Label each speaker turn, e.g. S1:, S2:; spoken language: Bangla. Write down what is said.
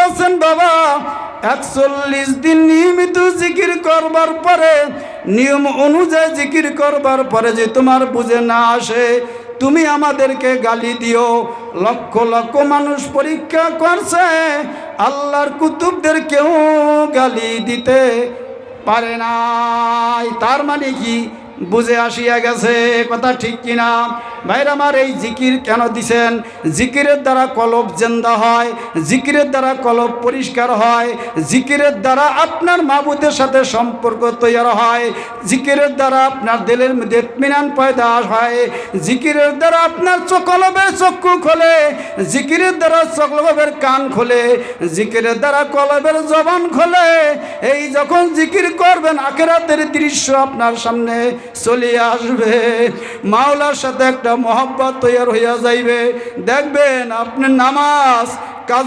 S1: আছেন বাবা 41 দিন নিয়মিত জিকির করবার পরে, নিয়ম অনুযায়ী জিকির করবার পরে যে তোমার বুঝে না আসে, তুমি আমাদেরকে গালি দিও। লক্ষ লক্ষ মানুষ পরীক্ষা করছে, আল্লাহর কুতুবদের কেউ গালি দিতে পারে নাই। তার মানে কি বুঝে আসিয়া গেছে, কথা ঠিক কিনা ভাইরা আমার? এই জিকির কেন দিছেন? জিকিরের দ্বারা কলব জিন্দা হয়, জিকিরের দ্বারা কলব পরিষ্কার হয়, জিকিরের দ্বারা আপনার মাবুদের সাথে সম্পর্ক তৈরি হয়, জিকিরের দ্বারা আপনার দিলের মধ্যে ইতমিনান পয়দা হয়, জিকিরের দ্বারা আপনার কলবের চক্ষু খোলে, জিকিরের দ্বারা কলবের কান খোলে, জিকিরের দ্বারা কলবের জবান খোলে। এই যখন জিকির করবেন আখিরাতের দৃশ্য আপনার সামনে চলে আসবে, মাওলার সাথে একটা মহব্বত তৈরি হইয়া যাইবে। দেখবেন আপনার নামাজ